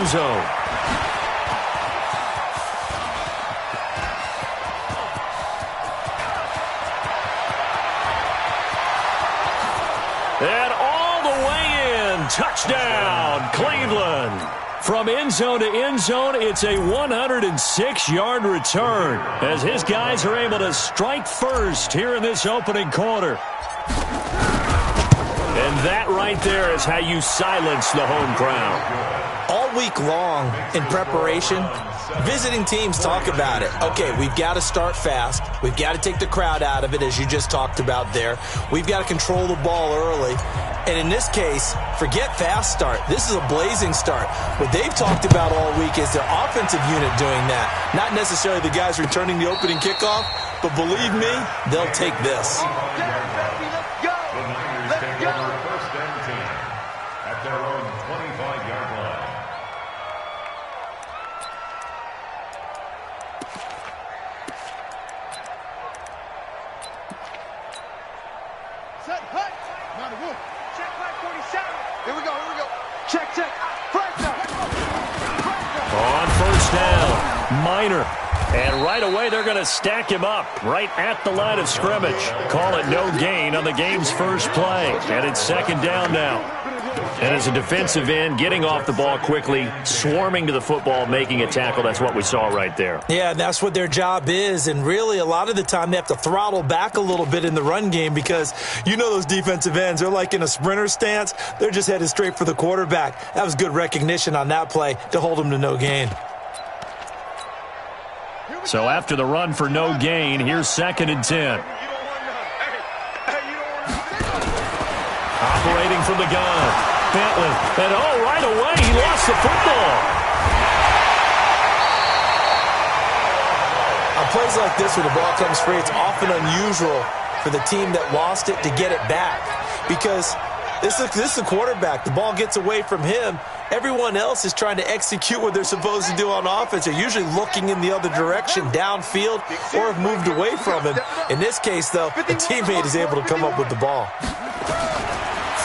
end zone. And all the way in. Touchdown, Cleveland. From end zone to end zone, it's a 106-yard return as his guys are able to strike first here in this opening quarter. And that right there is how you silence the home crowd. All week long in preparation, visiting teams talk about it. Okay, we've got to start fast. We've got to take the crowd out of it, as you just talked about there. We've got to control the ball early. And in this case, forget fast start. This is a blazing start. What they've talked about all week is their offensive unit doing that. Not necessarily the guys returning the opening kickoff, but believe me, they'll take this. First and 10 at their own 25-yard line. Set, hut. Not a wolf. Check flag 47. Here we go. Check. Flag down. On first down, Minor. And right away, they're going to stack him up right at the line of scrimmage. Call it no gain on the game's first play. And it's second down now. And as a defensive end, getting off the ball quickly, swarming to the football, making a tackle, that's what we saw right there. Yeah, and that's what their job is. And really, a lot of the time, they have to throttle back a little bit in the run game because you know those defensive ends, they're like in a sprinter stance. They're just headed straight for the quarterback. That was good recognition on that play to hold them to no gain. So after the run for no gain, here's second and 10. Operating from the gun, Bentley. And right away, he lost the football. On plays like this where the ball comes free, it's often unusual for the team that lost it to get it back because this is the quarterback. The ball gets away from him. Everyone else is trying to execute what they're supposed to do on offense. They're usually looking in the other direction, downfield, or have moved away from him. In this case, though, the teammate is able to come up with the ball.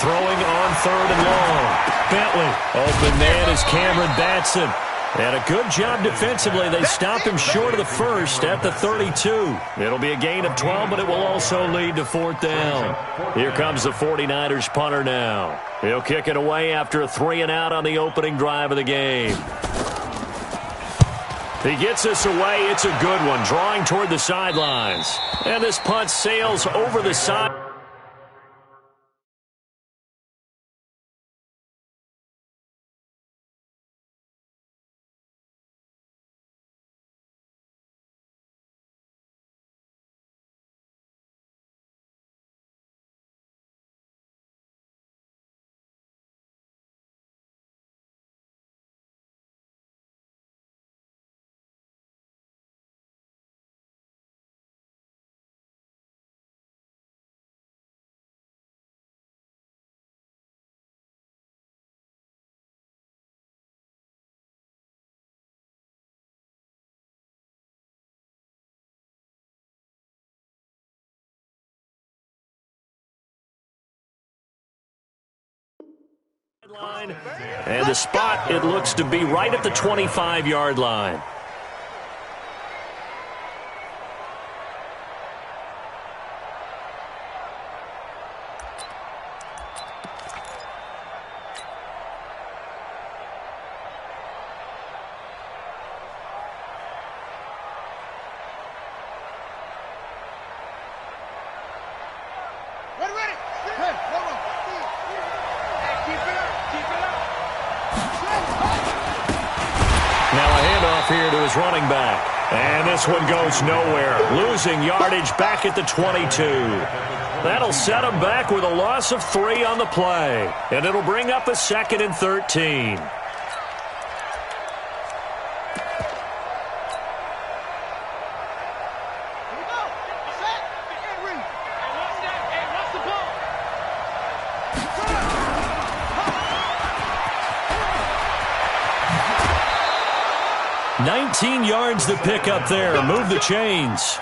Throwing on third and long. Bentley. Open man is Cameron Batson. And a good job defensively. They stop him short of the first at the 32. It'll be a gain of 12, but it will also lead to fourth down. Here comes the 49ers punter now. He'll kick it away after a 3-and-out on the opening drive of the game. He gets this away. It's a good one, drawing toward the sidelines. And this punt sails over the side. And the spot, it looks to be right at the 25-yard line. Here to his running back. And this one goes nowhere. Losing yardage back at the 22. That'll set him back with a loss of 3 on the play. And it'll bring up a second and 13. 19 yards to pick up there. Move the chains.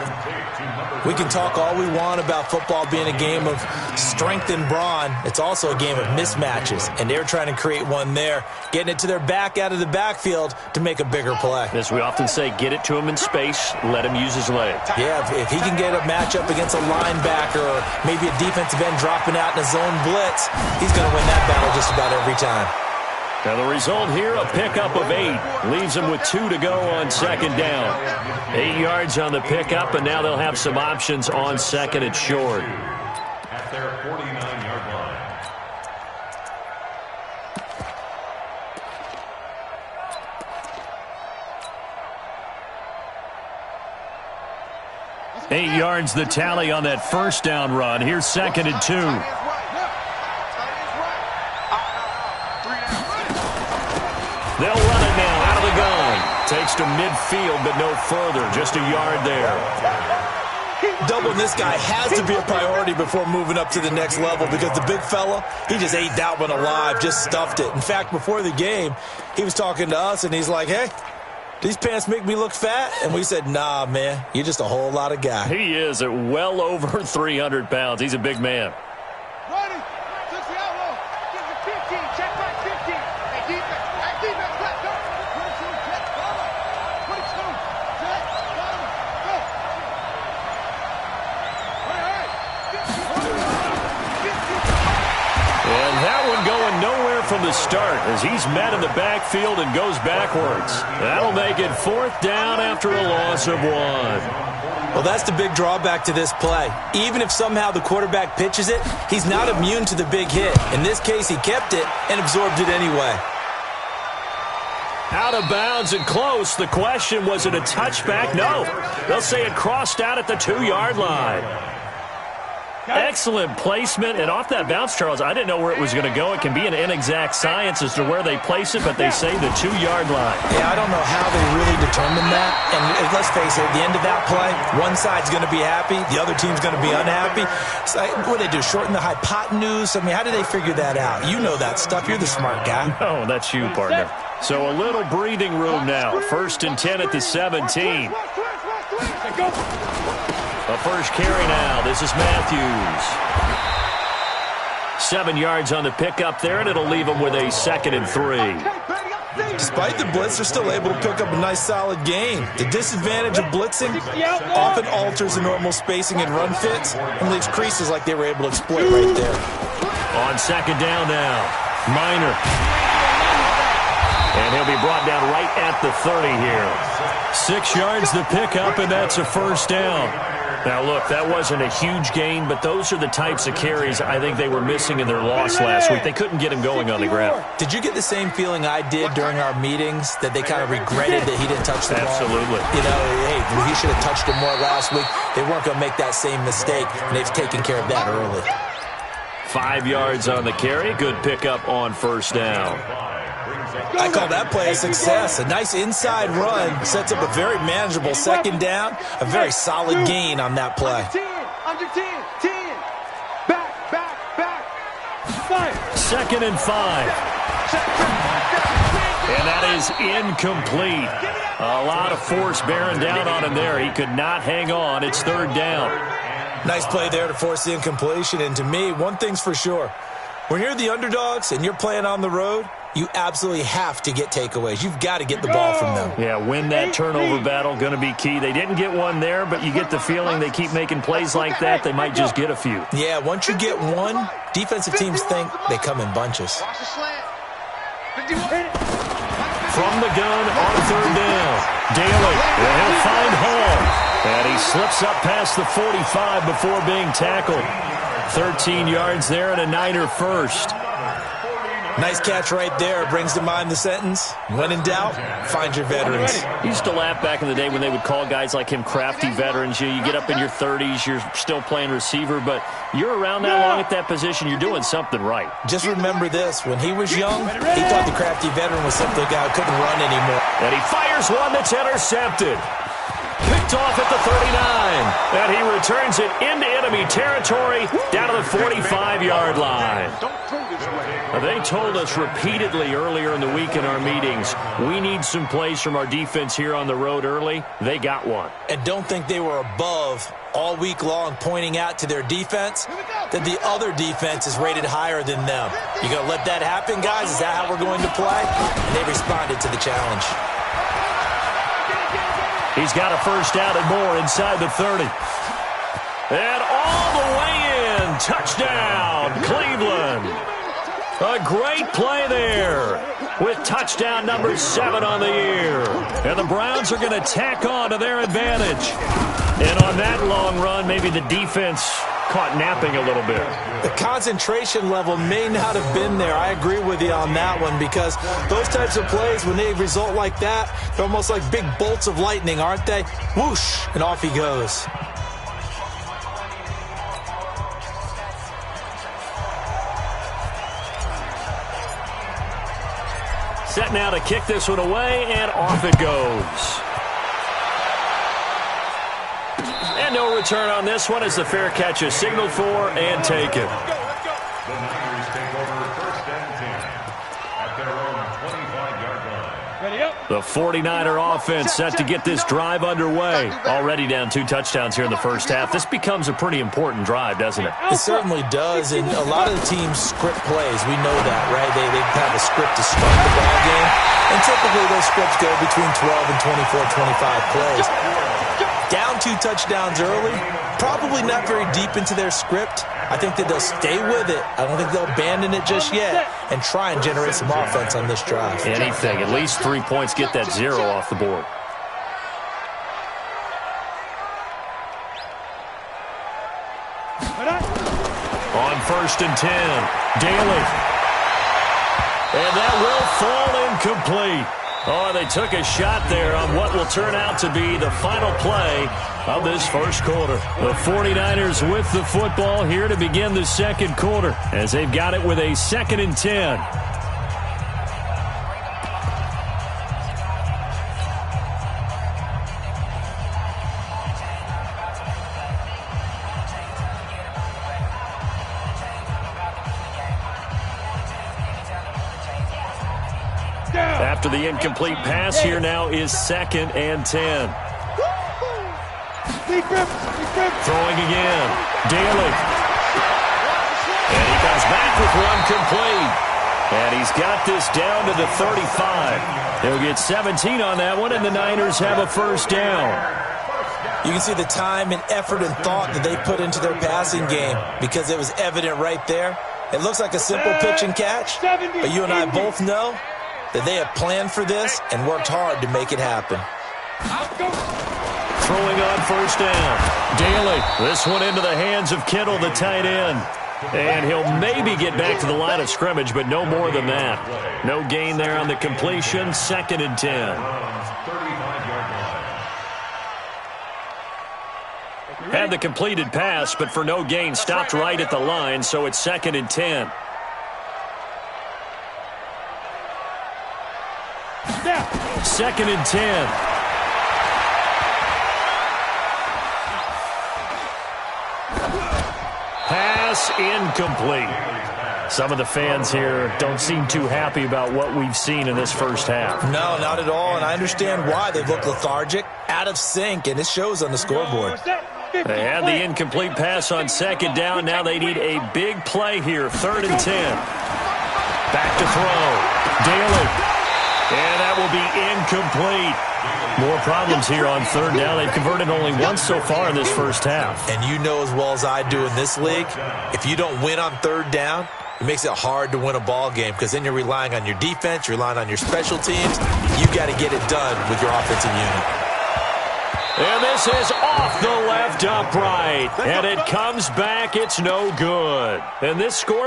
We can talk all we want about football being a game of strength and brawn. It's also a game of mismatches, and they're trying to create one there, getting it to their back out of the backfield to make a bigger play. As we often say, get it to him in space, let him use his leg. Yeah, if he can get a matchup against a linebacker or maybe a defensive end dropping out in a zone blitz, he's going to win that battle just about every time. Now the result here, a pickup of 8. Leaves them with 2 to go on second down. 8 yards on the pickup, and now they'll have some options on second and short. At their 49-yard line. 8 yards the tally on that first down run. Here's second and 2. They'll run it now out of the gun. Takes to midfield, but no further. Just a yard there. Doubling this guy has to be a priority before moving up to the next level because the big fella, he just ate that one alive, just stuffed it. In fact, before the game, he was talking to us, and he's like, hey, these pants make me look fat? And we said, nah, man, you're just a whole lot of guy. He is at well over 300 pounds. He's a big man. Ready. Touch the elbow. Get the 15. Check back 15. Hey, defense. Hey, defense. Let's go. 22. Check. Cover. 22. Check. Cover. Go. And that one going nowhere from the start as he's met in the backfield and goes backwards. That'll make it 4th down after a loss of 1. Well, that's the big drawback to this play. Even if somehow the quarterback pitches it, he's not immune to the big hit. In this case, he kept it and absorbed it anyway. Out of bounds and close. The question, was it a touchback? No. They'll say it crossed out at the 2-yard line. Excellent placement, and off that bounce, Charles, I didn't know where it was going to go. It can be an inexact science as to where they place it, but they say the 2-yard line. Yeah, I don't know how they really determine that. And let's face it, at the end of that play, one side's going to be happy, the other team's going to be unhappy. So, what do they do, shorten the hypotenuse? I mean, how do they figure that out? You know that stuff. You're the smart guy. Oh, that's you, partner. So a little breathing room now. 1st and 10 at the 17. A first carry now. This is Matthews. 7 yards on the pickup there, and it'll leave them with a 2nd and 3. Despite the blitz, they're still able to pick up a nice solid gain. The disadvantage of blitzing often alters the normal spacing and run fits and leaves creases like they were able to exploit right there. On second down now, Minor. And he'll be brought down right at the 30 here. 6 yards the pickup, and that's a first down. Now, look, that wasn't a huge gain, but those are the types of carries I think they were missing in their loss last week. They couldn't get him going on the ground. Did you get the same feeling I did during our meetings, that they kind of regretted that he didn't touch the ball? Absolutely. You know, hey, he should have touched it more last week. They weren't going to make that same mistake, and they've taken care of that early. 5 yards on the carry. Good pickup on first down. I call that play a success. A nice inside run sets up a very manageable second down. A very solid gain on that play. Under 10, 10. Back. 5. 2nd and 5. And that is incomplete. A lot of force bearing down on him there. He could not hang on. It's 3rd down. Nice play there to force the incompletion. And to me, one thing's for sure. When you're the underdogs and you're playing on the road, you absolutely have to get takeaways. You've got to get the ball from them. Yeah, win that turnover battle, going to be key. They didn't get one there, but you get the feeling they keep making plays like that, they might just get a few. Yeah, once you get one, defensive teams think they come in bunches. From the gun on 3rd down, Daly, and he'll find Hall. And he slips up past the 45 before being tackled. 13 yards there and a Niner first. Nice catch right there. Brings to mind the sentence, when in doubt, find your veterans. He used to laugh back in the day when they would call guys like him crafty veterans. You get up in your 30s, you're still playing receiver, but you're around that long at that position, you're doing something right. Just remember this. When he was young, he thought the crafty veteran was simply a guy who couldn't run anymore. And he fires one that's intercepted. Picked off at the 39. And he returns it into enemy territory down to the 45-yard line. Don't throw this way. They told us repeatedly earlier in the week in our meetings, we need some plays from our defense here on the road early. They got one. And don't think they were above all week long pointing out to their defense that the other defense is rated higher than them. You going to let that happen, guys? Is that how we're going to play? And they responded to the challenge. He's got a first down and more inside the 30. And all the way in. Touchdown, Cleveland. A great play there with touchdown number 7 on the year. And the Browns are going to tack on to their advantage. And on that long run, maybe the defense caught napping a little bit. The concentration level may not have been there. I agree with you on that one because those types of plays, when they result like that, they're almost like big bolts of lightning, aren't they? Whoosh, and off he goes. Set now to kick this one away, and off it goes. And no return on this one as the fair catch is signaled for and taken. The Niners take over first and 10 at their own 25-yard line. Ready up. The 49er offense set to get this drive underway. Already down 2 touchdowns here in the first half. This becomes a pretty important drive, doesn't it? It certainly does, and a lot of the teams script plays. We know that, right? They have a script to start the ball game, and typically those scripts go between 12 and 24, 25 plays. Down 2 touchdowns early, probably not very deep into their script. I think that they'll stay with it. I don't think they'll abandon it just yet and try and generate some offense on this drive. Anything. At least 3 points, get that 0 off the board. On first and 10, Daly. And that will fall incomplete. Oh, they took a shot there on what will turn out to be the final play of this first quarter. The 49ers with the football here to begin the second quarter as they've got it with a 2nd and 10. After the incomplete pass, here now is 2nd and 10. Throwing again. Daly. And he comes back with one complete. And he's got this down to the 35. He'll get 17 on that one, and the Niners have a first down. You can see the time and effort and thought that they put into their passing game because it was evident right there. It looks like a simple pitch and catch, but you and I both know that they have planned for this and worked hard to make it happen. Throwing on first down. Daly. This one into the hands of Kittle, the tight end. And he'll maybe get back to the line of scrimmage, but no more than that. No gain there on the completion. 2nd and 10. Had the completed pass, but for no gain, stopped right at the line, so it's 2nd and 10. Second and 10. Pass incomplete. Some of the fans here don't seem too happy about what we've seen in this first half. No, not at all, and I understand why. They look lethargic, out of sync, and it shows on the scoreboard. They had the incomplete pass on 2nd down. Now they need a big play here. 3rd and 10. Back to throw. Daly. And that will be incomplete. More problems here on 3rd down. They've converted only once so far in this first half. And you know as well as I do in this league, if you don't win on 3rd down, it makes it hard to win a ball game because then you're relying on your defense, you're relying on your special teams. You got to get it done with your offensive unit. And this is off the left upright. And it comes back. It's no good. And this score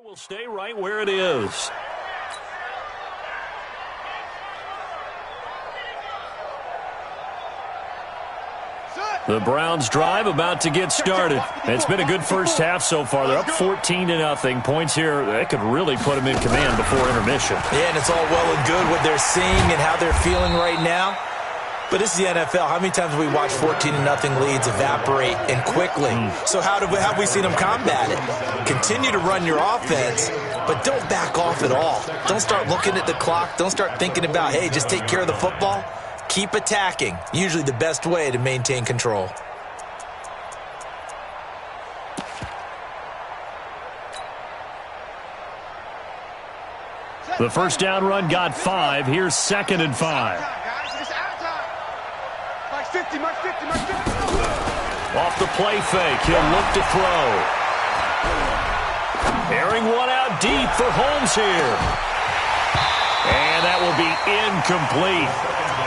Will stay right where it is. The Browns drive about to get started. It's been a good first half so far. They're up 14-0. Points here, that could really put them in command before intermission. Yeah, and it's all well and good what they're seeing and how they're feeling right now. But this is the NFL. How many times have we watched 14-0 leads evaporate and quickly? So how have we seen them combat it? Continue to run your offense, but don't back off at all. Don't start looking at the clock. Don't start thinking about, hey, just take care of the football. Keep attacking. Usually the best way to maintain control. The first down run got 5. Here's 2nd and 5. 50, mark 50, mark 50. Off the play fake, he'll look to throw. Airing one out deep for Holmes here. And that will be incomplete.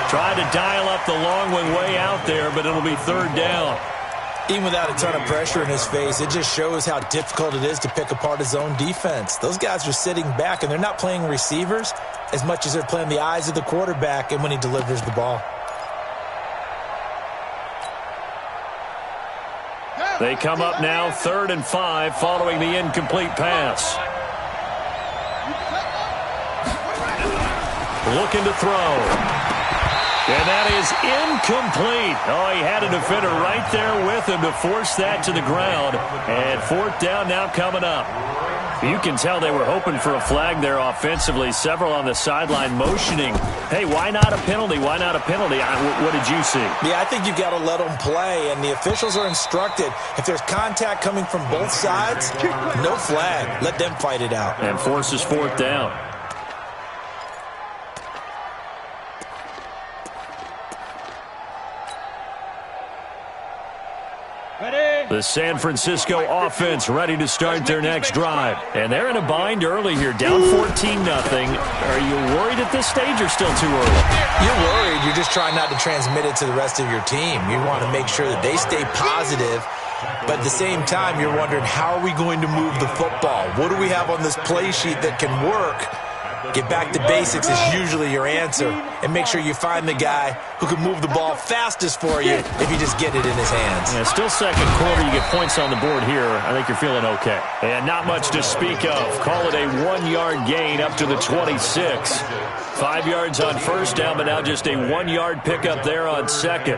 Tried to dial up the long one way out there, but it'll be 3rd down. Even without a ton of pressure in his face, it just shows how difficult it is to pick apart his own defense. Those guys are sitting back, and they're not playing receivers as much as they're playing the eyes of the quarterback and when he delivers the ball. They come up now 3rd and 5 following the incomplete pass. Looking to throw. And that is incomplete. Oh, he had a defender right there with him to force that to the ground. And 4th down now coming up. You can tell they were hoping for a flag there offensively. Several on the sideline motioning. Hey, why not a penalty? Why not a penalty? What did you see? Yeah, I think you've got to let them play, and the officials are instructed. If there's contact coming from both sides, no flag. Let them fight it out. And forces 4th down. The San Francisco offense ready to start their next drive. And they're in a bind early here, down 14-0. Are you worried at this stage or still too early? You're worried. You're just trying not to transmit it to the rest of your team. You want to make sure that they stay positive. But at the same time, you're wondering, how are we going to move the football? What do we have on this play sheet that can work? Get back to basics is usually your answer. And make sure you find the guy who can move the ball fastest for you if you just get it in his hands. Yeah, still second quarter. You get points on the board here. I think you're feeling okay. And not much to speak of. Call it a 1-yard gain up to the 26. 5 yards on first down, but now just a 1-yard pickup there on second.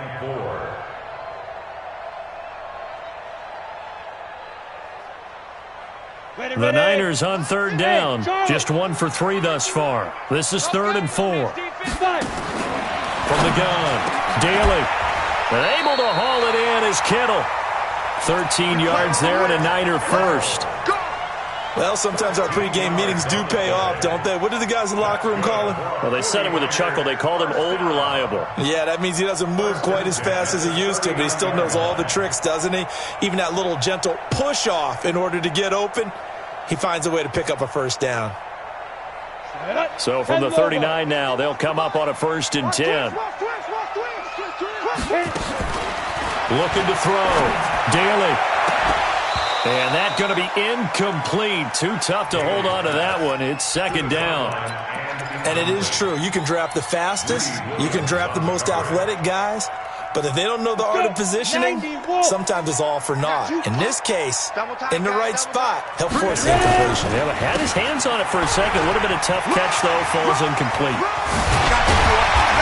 The Niners on 3rd down. Just 1 for 3 thus far. This is 3rd and 4. From the gun, Daly. Able to haul it in is Kittle. 13 yards there and a Niner first. Well, sometimes our pregame meetings do pay off, don't they? What do the guys in the locker room call him? Well, they said it with a chuckle. They called him Old Reliable. Yeah, that means he doesn't move quite as fast as he used to, but he still knows all the tricks, doesn't he? Even that little gentle push-off in order to get open, he finds a way to pick up a first down. So from the 39 now, they'll come up on a 1st and 10. Looking to throw. Daly. And that's going to be incomplete. Too tough to hold on to that one. It's 2nd down. And it is true. You can draft the fastest. You can draft the most athletic guys. But if they don't know the art of positioning, sometimes it's all for naught. In this case, in the right spot, he'll force the incompletion. Yeah, but had his hands on it for a second. Would have been a tough catch, though. Falls incomplete.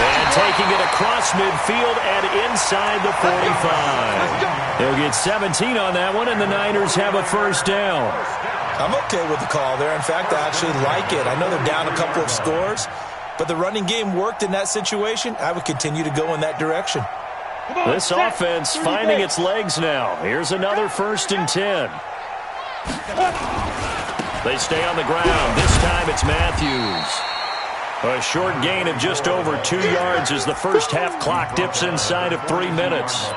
And taking it across midfield and inside the 45. They'll get 17 on that one, and the Niners have a 1st down. I'm okay with the call there. In fact, I actually like it. I know they're down a couple of scores, but the running game worked in that situation. I would continue to go in that direction. This offense finding its legs now. Here's another 1st and 10. They stay on the ground. This time it's Matthews. A short gain of just over 2 yards as the first half clock dips inside of 3 minutes.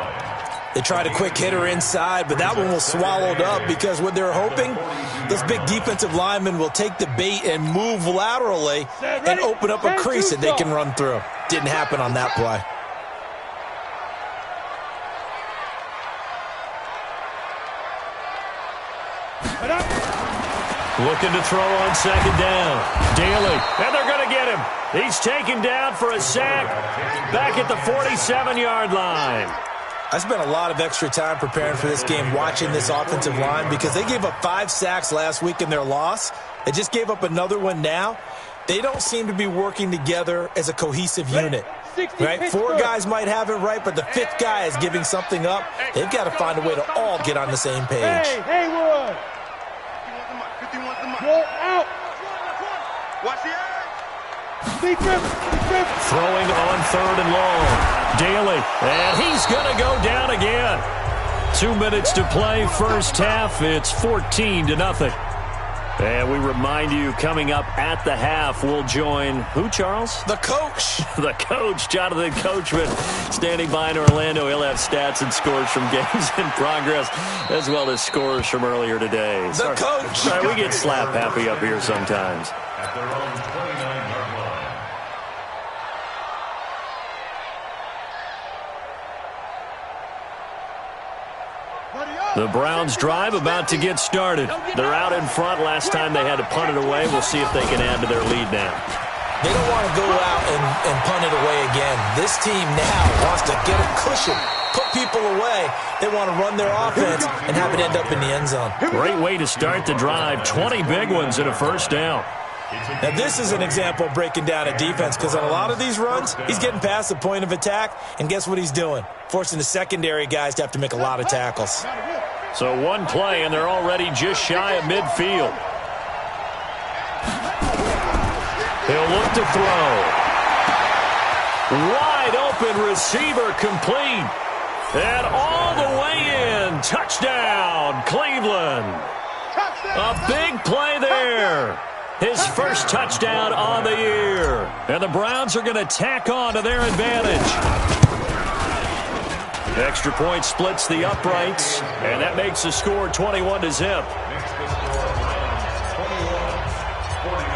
They tried a quick hitter inside, but that one was swallowed up because what they're hoping, those big defensive linemen will take the bait and move laterally and open up a crease that they can run through. Didn't happen on that play. Looking to throw on second down. Daly, and they're going to get him. He's taken down for a sack back at the 47-yard line. I spent a lot of extra time preparing for this game watching this offensive line because they gave up 5 sacks last week in their loss. They just gave up another one now. They don't seem to be working together as a cohesive unit. Right? 4 guys might have it right, but the 5th guy is giving something up. They've got to find a way to all get on the same page. Hey, Haywood! Go out! Watch the Throwing on third and long. Daly, and he's going to go down again. 2 minutes to play, first half. It's 14-0. And we remind you, coming up at the half, we'll join who, Charles? The coach. The coach, Jonathan Coachman, standing by in Orlando. He'll have stats and scores from games in progress, as well as scores from earlier today. The coach. Sorry, we get slap happy up here sometimes. At their own 29-yard line. The Browns drive about to get started. They're out in front. Last time they had to punt it away. We'll see if they can add to their lead now. They don't want to go out and punt it away again. This team now wants to get a cushion, put people away. They want to run their offense and have it end up in the end zone. Great way to start the drive. 20 big ones and a first down. Now, this is an example of breaking down a defense because on a lot of these runs, he's getting past the point of attack, and guess what he's doing? Forcing the secondary guys to have to make a lot of tackles. So one play, and they're already just shy of midfield. He'll look to throw. Wide open receiver complete. And all the way in. Touchdown, Cleveland. A big play there. His first touchdown on the year. And the Browns are going to tack on to their advantage. Extra point splits the uprights, and that makes the score 21-0.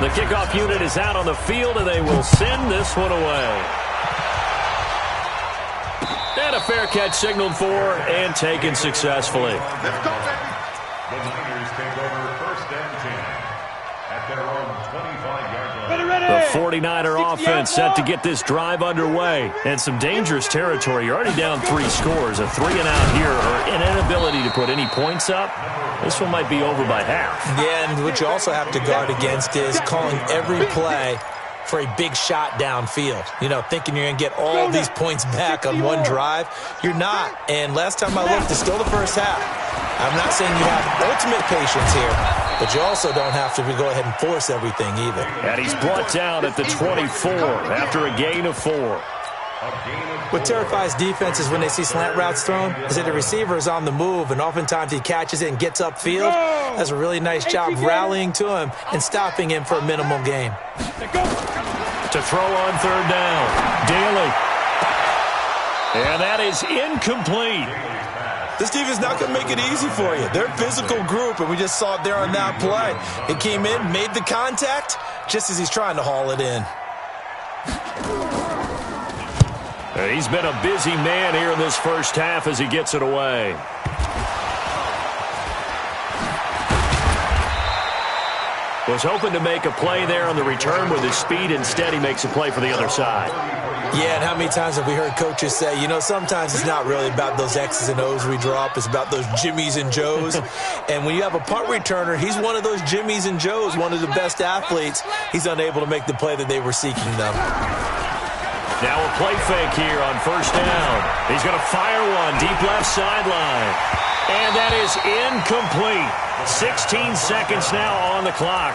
The kickoff unit is out on the field, and they will send this one away. And a fair catch signaled for and taken successfully. Let's go, baby. The Niners take over first and 10 at their own 25-yard line. The 49er offense set to get this drive underway. And some dangerous territory. You're already down 3 scores. A 3-and-out here, or an inability to put any points up. This one might be over by half. Yeah, and what you also have to guard against is calling every play for a big shot downfield. You know, thinking you're going to get all these points back on one drive. You're not. And last time I looked, it's still the first half. I'm not saying you have ultimate patience here, but you also don't have to go ahead and force everything either. And he's brought down at the 24 after a gain of 4. What terrifies defenses when they see slant routes thrown is that the receiver is on the move, and oftentimes he catches it and gets upfield. Does a really nice job rallying to him and stopping him for a minimal gain. To throw on third down, Daly. And that is incomplete. This team is not going to make it easy for you. They're a physical group, and we just saw it there on that play. It came in, made the contact, just as he's trying to haul it in. He's been a busy man here in this first half as he gets it away. Was hoping to make a play there on the return with his speed. Instead, he makes a play for the other side. Yeah, and how many times have we heard coaches say, you know, sometimes it's not really about those X's and O's we draw up. It's about those Jimmies and Joes. And when you have a punt returner, he's one of those Jimmies and Joes, one of the best athletes. He's unable to make the play that they were seeking, though. Now a play fake here on first down. He's going to fire one deep left sideline. And that is incomplete. 16 seconds now on the clock.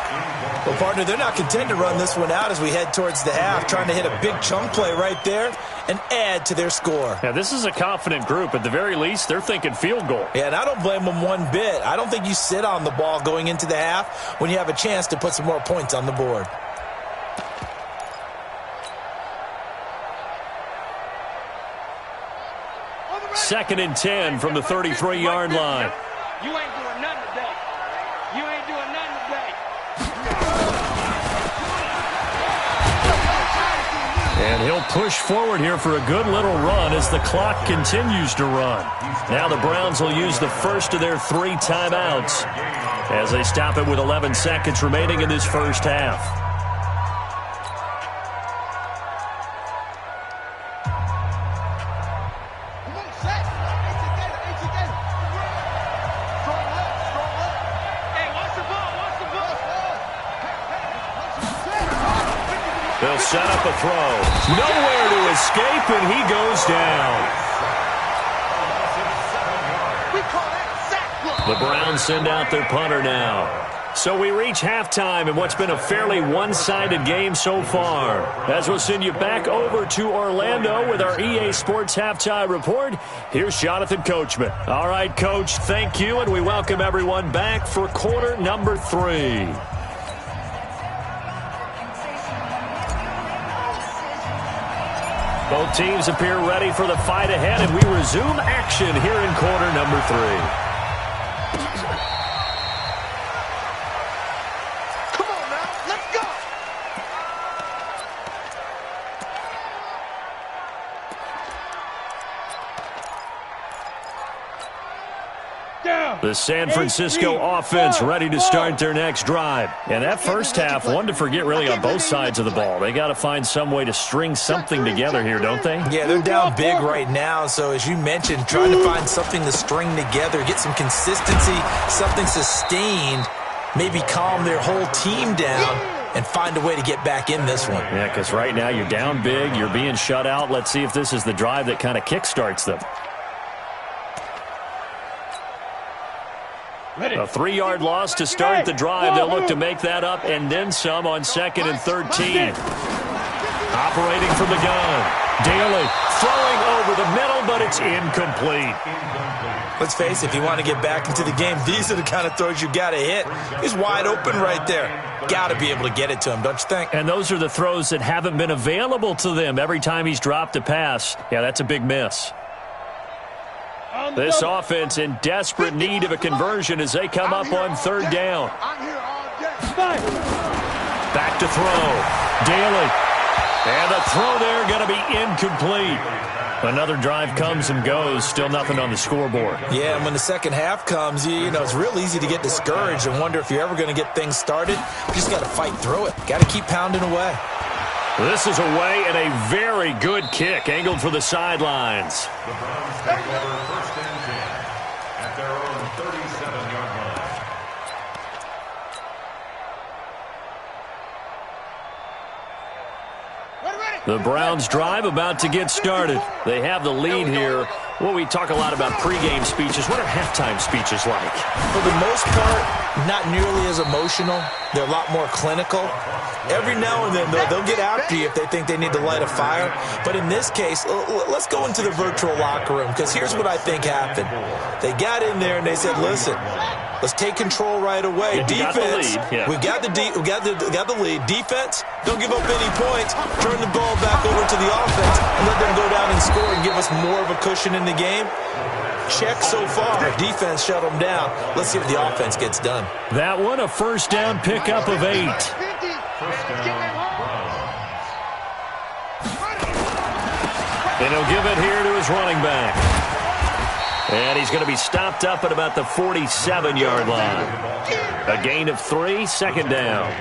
Well, partner, they're not content to run this one out as we head towards the half, trying to hit a big chunk play right there and add to their score. Yeah, this is a confident group. At the very least, they're thinking field goal. Yeah, and I don't blame them one bit. I don't think you sit on the ball going into the half when you have a chance to put some more points on the board. Second and 10 from the 33-yard line. You ain't doing nothing today. You ain't doing nothing today. And he'll push forward here for a good little run as the clock continues to run. Now the Browns will use the first of their 3 timeouts. as they stop it with 11 seconds remaining in this first half. They'll set up a throw. Nowhere to escape, and he goes down. The Browns send out their punter now. So we reach halftime in what's been a fairly one-sided game so far. As we'll send you back over to Orlando with our EA Sports Halftime Report, here's Jonathan Coachman. All right, Coach, thank you, and we welcome everyone back for quarter number 3. Both teams appear ready for the fight ahead, and we resume action here in quarter number 3. The San Francisco offense ready to start their next drive. And that first half, one to forget really on both sides of the ball. They got to find some way to string something together here, don't they? Yeah, they're down big right now. So as you mentioned, trying to find something to string together, get some consistency, something sustained, maybe calm their whole team down and find a way to get back in this one. Yeah, because right now you're down big, you're being shut out. Let's see if this is the drive that kind of kickstarts them. A 3-yard loss to start the drive. They'll look to make that up and then some on 2nd and 13. Operating from the gun. Daly throwing over the middle, but it's incomplete. Let's face it, if you want to get back into the game, these are the kind of throws you got to hit. He's wide open right there. Got to be able to get it to him, don't you think? And those are the throws that haven't been available to them every time he's dropped a pass. Yeah, that's a big miss. This offense in desperate need of a conversion as they come up on 3rd down. Back to throw. Daly. And the throw there going to be incomplete. Another drive comes and goes. Still nothing on the scoreboard. Yeah, and when the second half comes, you know, it's real easy to get discouraged and wonder if you're ever going to get things started. You just got to fight through it. Got to keep pounding away. This is away and a very good kick angled for the sidelines. The Browns take over 1st and 10 at their own 37-yard line. The Browns drive about to get started. They have the lead here. Well, we talk a lot about pregame speeches. What are halftime speeches like? For the most part, not nearly as emotional. They're a lot more clinical. Every now and then, they'll get after you if they think they need to light a fire. But in this case, let's go into the virtual locker room, because here's what I think happened. They got in there and they said, listen, let's take control right away. Defense, we've got the lead. Defense, don't give up any points. Turn the ball back over to the offense and let them go down and score and give us more of a cushion in the game. Check so far. Defense shut them down. Let's see if the offense gets done. That one, a 1st down pickup of 8. 1st down, Browns. And he'll give it here to his running back. And he's going to be stopped up at about the 47-yard line. A gain of 3, 2nd down.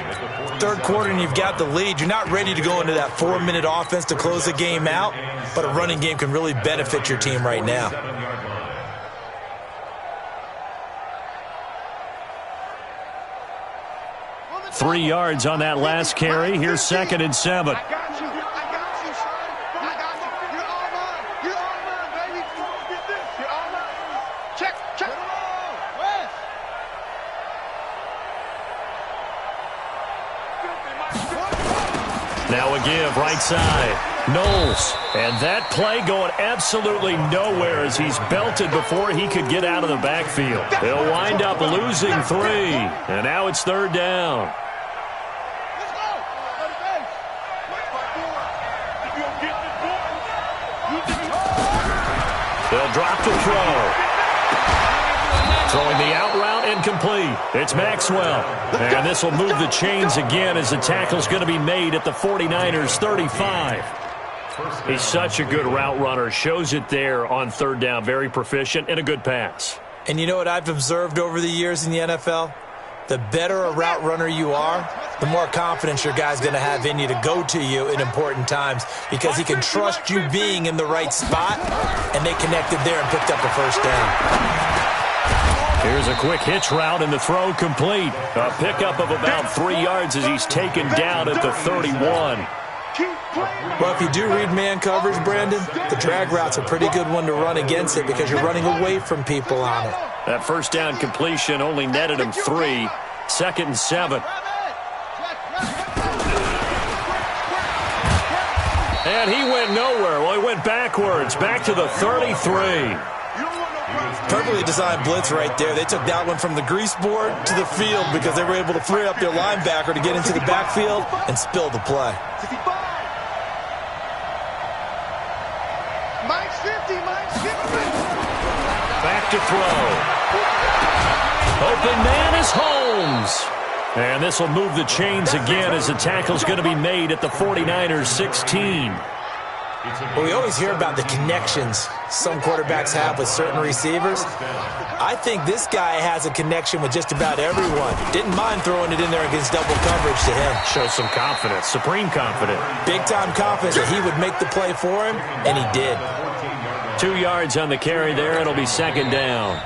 3rd quarter and you've got the lead. You're not ready to go into that 4-minute offense to close the game out, but a running game can really benefit your team right now. 3 yards on that last carry. Here's 2nd and 7. I got you, son. I got you. You're all mine. You're all mine, baby. Get this. You're all mine. Check. West. Now a give, right side. Knowles. And that play going absolutely nowhere as he's belted before he could get out of the backfield. They'll wind up losing 3. And now it's 3rd down. They'll drop the throw. Throwing the out route incomplete. It's Maxwell. And this will move the chains again as the tackle's going to be made at the 49ers 35. He's such a good route runner. Shows it there on 3rd down. Very proficient and a good pass. And you know what I've observed over the years in the NFL? The better a route runner you are, the more confidence your guy's going to have in you to go to you in important times because he can trust you being in the right spot, and they connected there and picked up a first down. Here's a quick hitch route, and the throw complete. A pickup of about 3 yards as he's taken down at the 31. Well, if you do read man coverage, Brandon, the drag route's a pretty good one to run against it because you're running away from people on it. That first down completion only netted him 3. 2nd and 7. And he went nowhere. Well, he went backwards, back to the 33. Perfectly designed blitz right there. They took that one from the grease board to the field because they were able to free up their linebacker to get into the backfield and spill the play. Back to throw. Open man is Holmes. And this will move the chains again as the tackle's going to be made at the 49ers 16. Well, we always hear about the connections some quarterbacks have with certain receivers. I think this guy has a connection with just about everyone. Didn't mind throwing it in there against double coverage to him. Shows some confidence, supreme confidence. Big-time confidence that he would make the play for him, and he did. 2 yards on the carry there. It'll be 2nd down.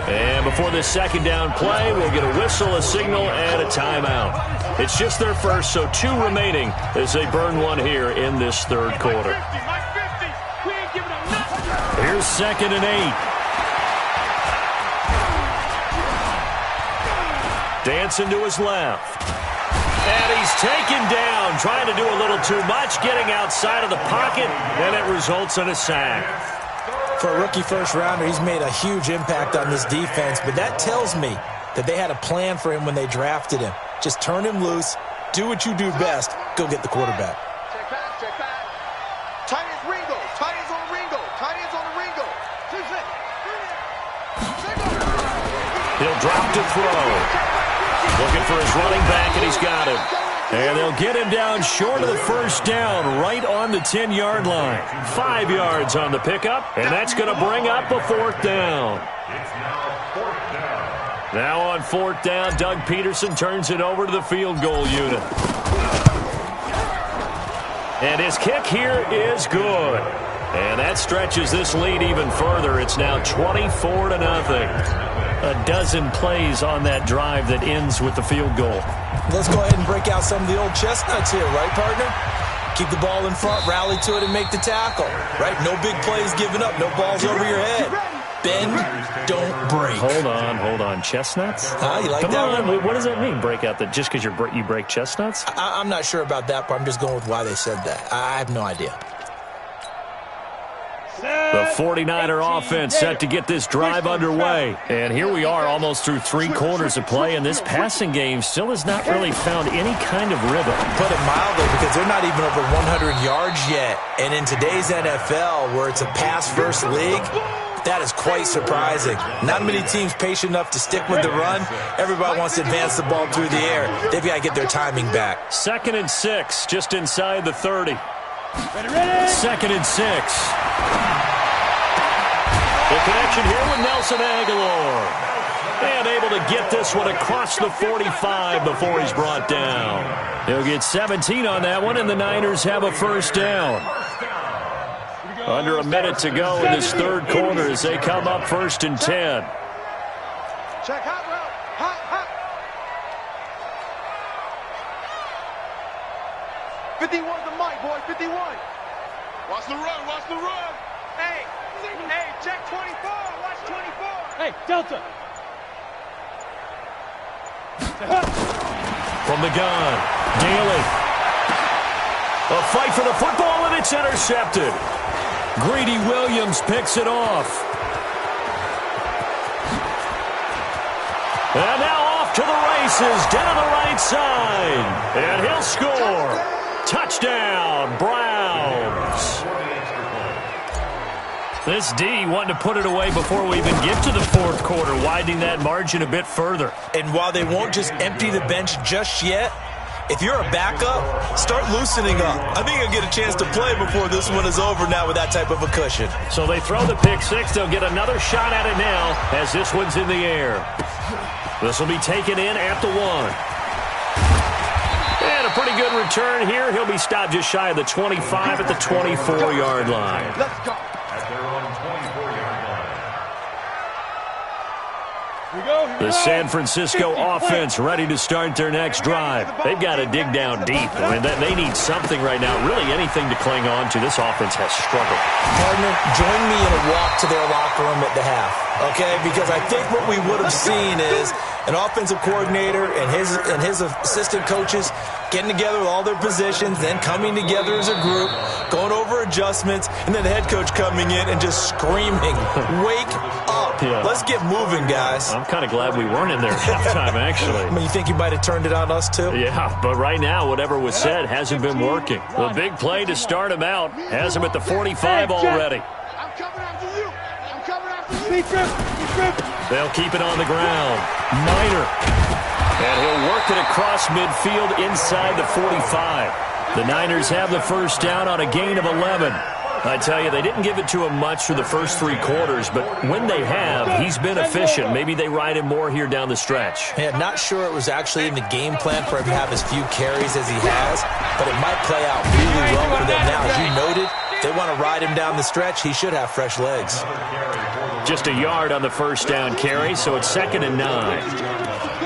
And before this 2nd down play, we'll get a whistle, a signal, and a timeout. It's just their first, so 2 remaining as they burn one here in this 3rd quarter. Here's 2nd and 8. Dancing to his left. And he's taken down, trying to do a little too much, getting outside of the pocket, and it results in a sack. For a rookie first-rounder, he's made a huge impact on this defense, but that tells me that they had a plan for him when they drafted him. Just turn him loose, do what you do best, go get the quarterback. Check back, check back. Tight ends Ringo, tight ends on Ringo, tight ends on the Ringo. He'll drop to throw. Looking for his running back, and he's got him. And they'll get him down short of the first down, right on the 10-yard line. 5 yards on the pickup, and that's going to bring up a 4th down. Now on 4th down, Doug Peterson turns it over to the field goal unit. And his kick here is good. And that stretches this lead even further. It's now 24-0. A dozen plays on that drive that ends with the field goal. Let's go ahead and break out some of the old chestnuts here, right, partner? Keep the ball in front, rally to it, and make the tackle, right? No big plays given up, no balls over your head. Bend, don't break. Hold on. Chestnuts? You like Come that on. one? What does that mean, break out? That just because you break chestnuts? I'm not sure about that part. I'm just going with why they said that. I have no idea. The 49er offense set to get this drive underway. And here we are almost through 3 quarters of play, and this passing game still has not really found any kind of rhythm. Put it mildly, because they're not even over 100 yards yet. And in today's NFL, where it's a pass-first league, that is quite surprising. Not many teams patient enough to stick with the run. Everybody wants to advance the ball through the air. They've got to get their timing back. 2nd and 6, just inside the 30. 2nd and 6. The connection here with Nelson Aguilar. And able to get this one across the 45 before he's brought down. He'll get 17 on that one, and the Niners have a first down. Under a minute to go in this 3rd quarter as they come up 1st and 10. Check hot route. Hot. 51 the mic, boy. 51. Watch the run. Hey, check 24. Watch 24. Hey, Delta. From the gun, Daly. A fight for the football, and it's intercepted. Greedy Williams picks it off. And now off to the races, down the right side. And he'll score. Touchdown, Browns. This D wanting to put it away before we even get to the 4th quarter, widening that margin a bit further. And while they won't just empty the bench just yet, if you're a backup, start loosening up. I think you'll get a chance to play before this one is over now with that type of a cushion. So they throw the pick 6. They'll get another shot at it now as this one's in the air. This will be taken in at the 1. And a pretty good return here. He'll be stopped just shy of the 25 at the 24-yard line. Let's go. At their own 24-yard line. The San Francisco offense ready to start their next drive. They've got to dig down deep. I mean, they need something right now, really anything to cling on to. This offense has struggled. Partner, join me in a walk to their locker room at the half, okay? Because I think what we would have seen is an offensive coordinator and his assistant coaches getting together with all their positions, then coming together as a group, going over adjustments, and then the head coach coming in and just screaming, "Wake up. Yeah. Let's get moving, guys." I'm kind of glad we weren't in there at halftime, actually. I mean, you think you might have turned it on us, too? Yeah, but right now, whatever was said hasn't been working. The big play to start him out has him at the 45 already. I'm coming after you. I'm coming after you. They'll keep it on the ground. Minor. And he'll work it across midfield inside the 45. The Niners have the first down on a gain of 11. I tell you, they didn't give it to him much for the first 3 quarters, but when they have, he's been efficient. Maybe they ride him more here down the stretch. Yeah, not sure it was actually in the game plan for him to have as few carries as he has, but it might play out really well for them now. As you noted, if they want to ride him down the stretch, he should have fresh legs. Just a yard on the first down carry, so it's 2nd and 9.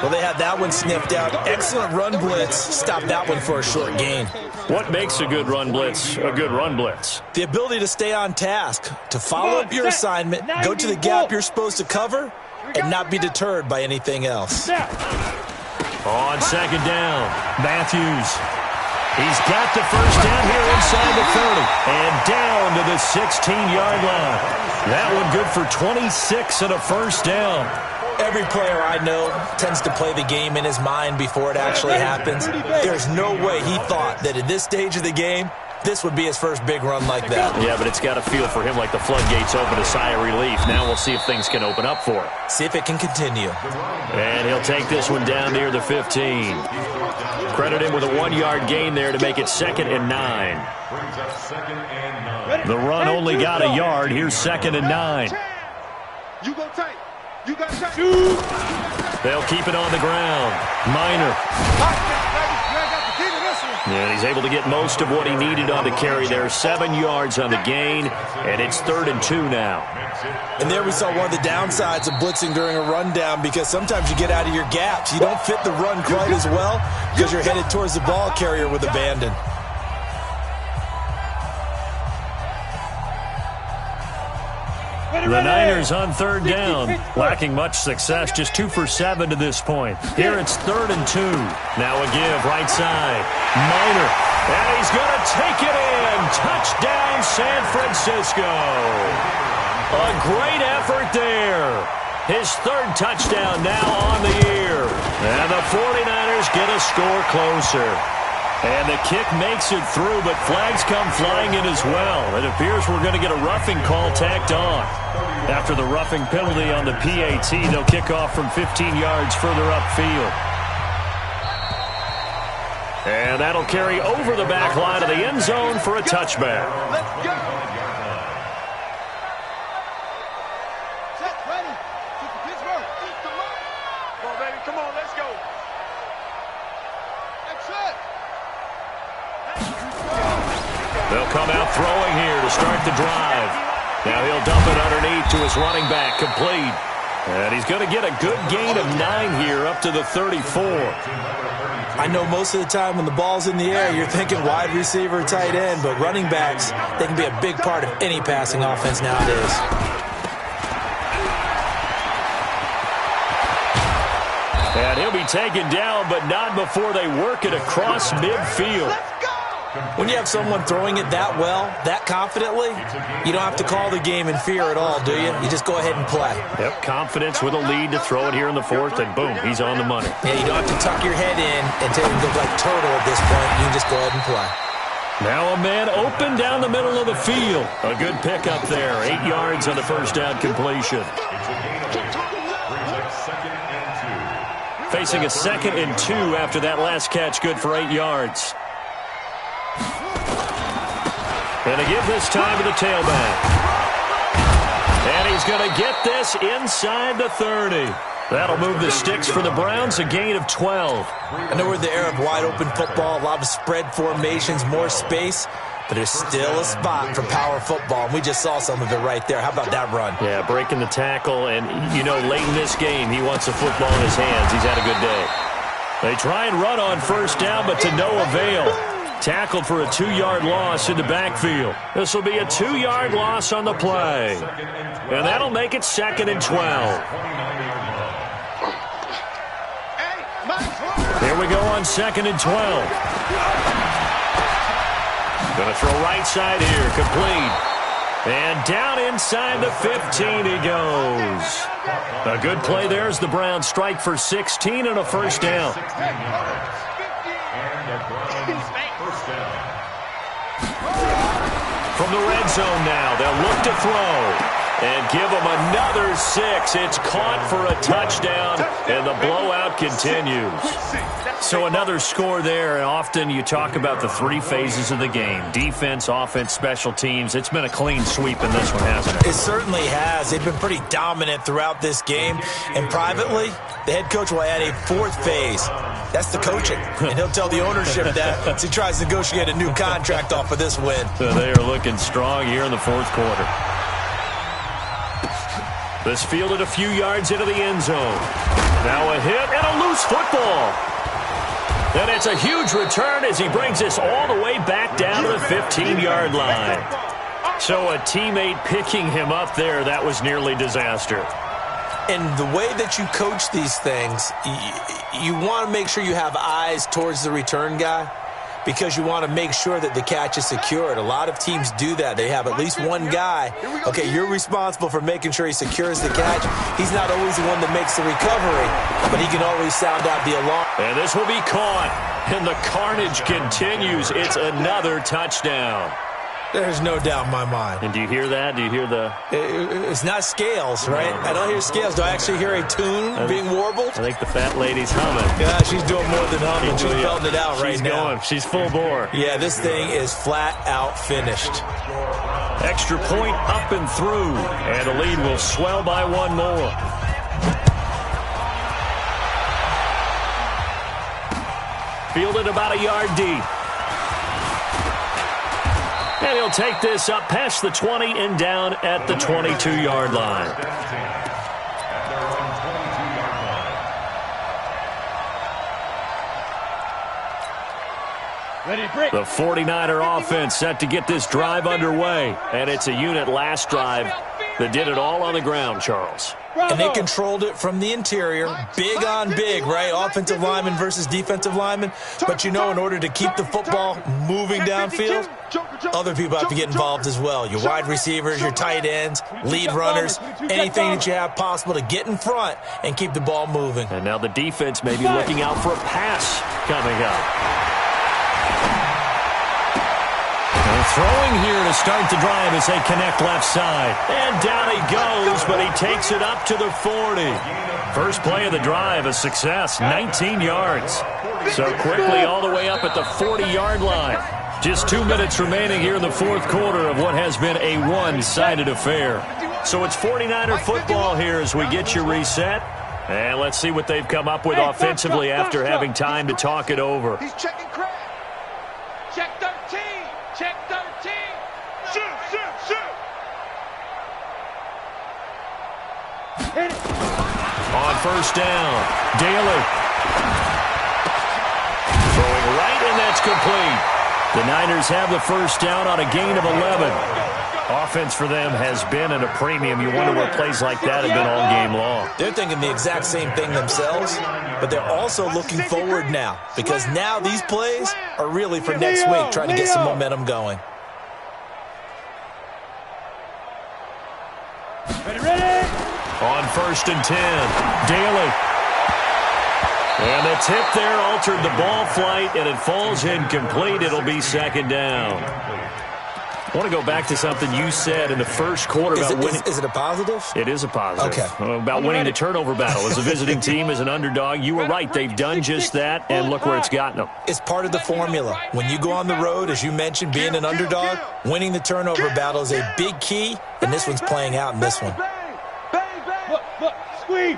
Well, they had that one sniffed out. Excellent run blitz. Stopped that one for a short gain. What makes a good run blitz a good run blitz? The ability to stay on task, to follow up your assignment, go to the gap you're supposed to cover, and not be deterred by anything else. On 2nd down, Matthews. He's got the first down here inside the 30 and down to the 16-yard line. That one good for 26 and a first down. Every player I know tends to play the game in his mind before it actually happens. There's no way he thought that at this stage of the game, this would be his first big run like that. Yeah, but it's got to feel for him like the floodgates open, a sigh of relief. Now we'll see if things can open up for him. See if it can continue. And he'll take this one down near the 15. Credit him with a 1-yard gain there to make it 2nd and 9. Brings up 2nd and 9. The run only got a yard. Here's 2nd and 9. You go tight. You got tight. They'll keep it on the ground. Minor. And he's able to get most of what he needed on the carry there. 7 yards on the gain, and it's 3rd and 2 now. And there we saw one of the downsides of blitzing during a rundown, because sometimes you get out of your gaps. You don't fit the run quite as well because you're headed towards the ball carrier with abandon. The Niners on 3rd down, lacking much success, just 2 for 7 to this point. Here it's 3rd and 2. Now a give, right side. Minor, and he's going to take it in. Touchdown, San Francisco. A great effort there. His 3rd touchdown now on the year. And the 49ers get a score closer. And the kick makes it through, but flags come flying in as well. It appears we're going to get a roughing call tacked on. After the roughing penalty on the PAT, they'll kick off from 15 yards further upfield. And that'll carry over the back line of the end zone for a touchback. Let's go. Set, ready. Keep the Pittsburgh. Come on, baby. Come on, let's go. That's it. They'll come out throwing here to start the drive. Now he'll dump it underneath to his running back, complete. And he's going to get a good gain of 9 here up to the 34. I know most of the time when the ball's in the air, you're thinking wide receiver, tight end, but running backs, they can be a big part of any passing offense nowadays. And he'll be taken down, but not before they work it across midfield. When you have someone throwing it that well, that confidently, you don't have to call the game in fear at all, do you? You just go ahead and play. Yep, confidence with a lead to throw it here in the 4th, and boom, he's on the money. Yeah, you don't have to tuck your head in and take him look like turtle at this point. You can just go ahead and play. Now a man open down the middle of the field. A good pick up there. 8 yards on the first down completion. Facing a 2nd and 2 after that last catch, good for 8 yards. And a give this time to the tailback. And he's going to get this inside the 30. That'll move the sticks for the Browns, a gain of 12. I know we're in the era of wide-open football, a lot of spread formations, more space, but there's still a spot for power football, and we just saw some of it right there. How about that run? Yeah, breaking the tackle, and, you know, late in this game, he wants the football in his hands. He's had a good day. They try and run on first down, but to no avail. Tackled for a 2-yard loss in the backfield. This will be a 2-yard loss on the play. And that'll make it 2nd and 12. Here we go on 2nd and 12. Going to throw right side here, complete. And down inside the 15 he goes. A good play there as the Browns strike for 16 and a first down. From the red zone now, they'll look to throw and give them another 6. It's caught for a touchdown, and the blowout continues. So another score there, and often you talk about the 3 phases of the game: defense, offense, special teams. It's been a clean sweep in this one, hasn't it? It certainly has. They've been pretty dominant throughout this game, and privately, the head coach will add a 4th phase. That's the coaching, and he'll tell the ownership that as he tries to negotiate a new contract off of this win. So they are looking strong here in the 4th quarter. This fielded a few yards into the end zone. Now a hit and a loose football. And it's a huge return as he brings this all the way back down to the 15-yard line. So a teammate picking him up there, that was nearly disaster. And the way that you coach these things, you want to make sure you have eyes towards the return guy because you want to make sure that the catch is secured. A lot of teams do that. They have at least one guy. Okay, you're responsible for making sure he secures the catch. He's not always the one that makes the recovery, but he can always sound out the alarm. And this will be caught, and the carnage continues. It's another touchdown. There's no doubt in my mind. And do you hear that? Do you hear the... It's not scales, right? I don't hear scales. Do I actually hear a tune being warbled? I think the fat lady's humming. Yeah, she's doing more than humming. She's belting it out right now. She's going. She's full bore. Yeah, this thing is flat out finished. Extra point up and through. And the lead will swell by 1 more. Fielded about a yard deep. And he'll take this up past the 20 and down at the 22-yard line. The 49er offense set to get this drive underway. And it's a unit last drive that did it all on the ground, Charles. And they controlled it from the interior, big on big, right? Offensive lineman versus defensive lineman. But you know, in order to keep the football moving downfield, other people have to get involved as well. Your wide receivers, your tight ends, lead runners, anything that you have possible to get in front and keep the ball moving. And now the defense may be looking out for a pass coming up. Throwing here to start the drive as they connect left side. And down he goes, but he takes it up to the 40. First play of the drive, a success, 19 yards. So quickly all the way up at the 40-yard line. Just 2 minutes remaining here in the 4th quarter of what has been a one-sided affair. So it's 49er football here as we get you reset. And let's see what they've come up with offensively after having time to talk it over. He's checking Craig. Check 13. Check 13. Shoot, shoot, shoot. Hit it. On first down, Daly. Throwing right, and that's complete. The Niners have the first down on a gain of 11. Offense for them has been at a premium. You wonder where plays like that have been all game long. They're thinking the exact same thing themselves, but they're also looking forward now because now these plays are really for next week, trying to get some momentum going. Ready? On first and 10, Daly. And the tip there altered the ball flight, and it falls incomplete. It'll be second down. I want to go back to something you said in the first quarter about winning. Is it a positive? It is a positive. Okay. About winning the turnover battle. As a visiting team, as an underdog, you were right. They've done just that, and look where it's gotten them. It's part of the formula. When you go on the road, as you mentioned, being an underdog, winning the turnover battle is a big key, and this one's playing out in this one. Look, squeeze.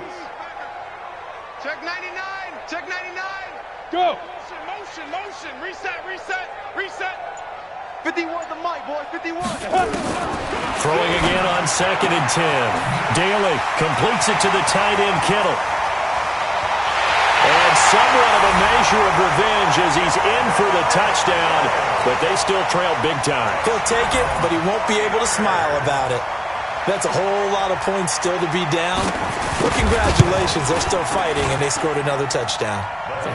Go. Motion. Reset. 51 the mic, boy. 51. Throwing again on 2nd and 10. Daly completes it to the tight end, Kittle. And somewhat of a measure of revenge as he's in for the touchdown, but they still trail big time. He'll take it, but he won't be able to smile about it. That's a whole lot of points still to be down. But congratulations, they're still fighting, and they scored another touchdown.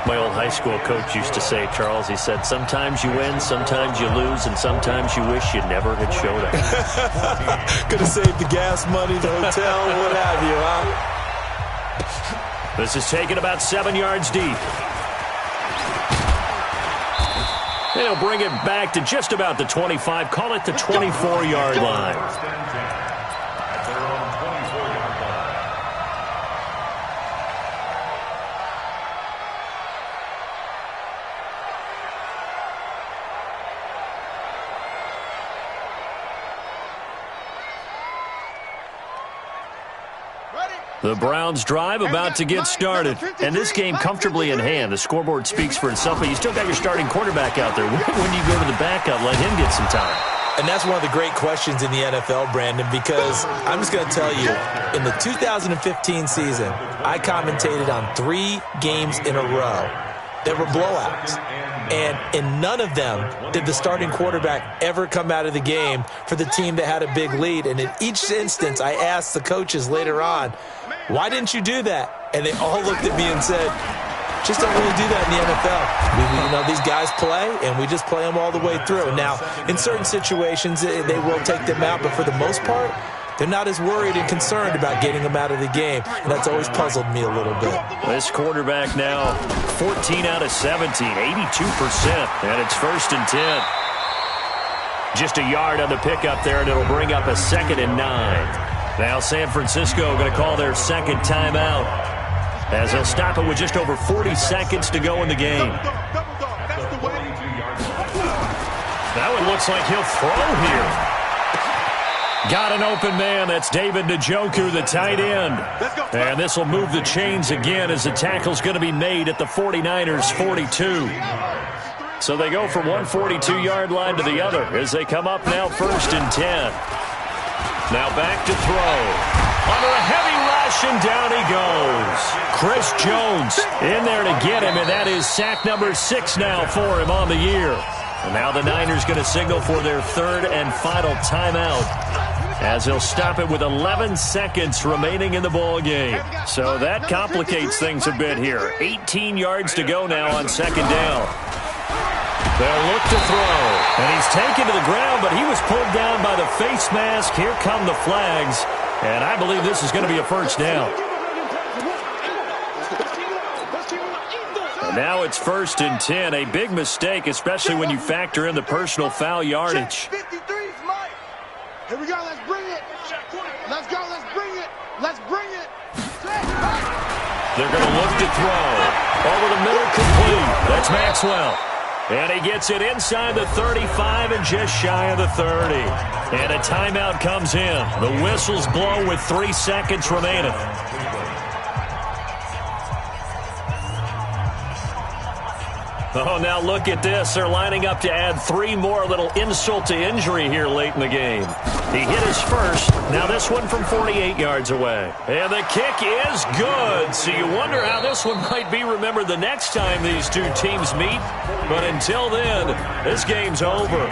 My old high school coach used to say, Charles, he said, sometimes you win, sometimes you lose, and sometimes you wish you never had showed up. Could have saved the gas money, the hotel, what have you, huh? This is taken about 7 yards deep. They'll bring it back to just about the 25, call it the 24-yard line. At their own 24-yard line. The Browns drive about to get started. And this game comfortably in hand. The scoreboard speaks for itself, but you still got your starting quarterback out there. When do you go to the backup, let him get some time? And that's one of the great questions in the NFL, Brandon, because I'm just going to tell you, in the 2015 season, I commentated on 3 games in a row. There were blowouts. And in none of them did the starting quarterback ever come out of the game for the team that had a big lead. And in each instance, I asked the coaches later on, why didn't you do that? And they all looked at me and said, just don't really do that in the NFL. These guys play, and we just play them all the way through. Now, in certain situations, they will take them out, but for the most part, they're not as worried and concerned about getting them out of the game, and that's always puzzled me a little bit. This quarterback now 14 out of 17, 82%, and it's 1st and 10. Just a yard on the pickup there, and it'll bring up a 2nd and 9. Now San Francisco going to call their second timeout as they'll stop it with just over 40 seconds to go in the game. Now it looks like he'll throw here. Got an open man. That's David Njoku, the tight end. And this will move the chains again as the tackle's going to be made at the 49ers' 42. So they go from one 42-yard line to the other as they come up now 1st and 10. Now back to throw. Under a heavy rush, and down he goes. Chris Jones in there to get him, and that is sack number 6 now for him on the year. And now the Niners going to signal for their 3rd and final timeout as they'll stop it with 11 seconds remaining in the ball game. So that complicates things a bit here. 18 yards to go now on 2nd down. They'll look to throw, and he's taken to the ground, but he was pulled down by the face mask. Here come the flags, and I believe this is going to be a 1st down. And now it's 1st and 10, a big mistake, especially when you factor in the personal foul yardage. Here we go, let's bring it. Let's go, let's bring it. Let's bring it. They're going to look to throw. Over the middle, complete. That's Maxwell. And he gets it inside the 35 and just shy of the 30. And a timeout comes in. The whistles blow with 3 seconds remaining. Oh, now look at this. They're lining up to add 3 more, little insult to injury here late in the game. He hit his first. Now this one from 48 yards away. And the kick is good. So you wonder how this one might be remembered the next time these two teams meet. But until then, this game's over.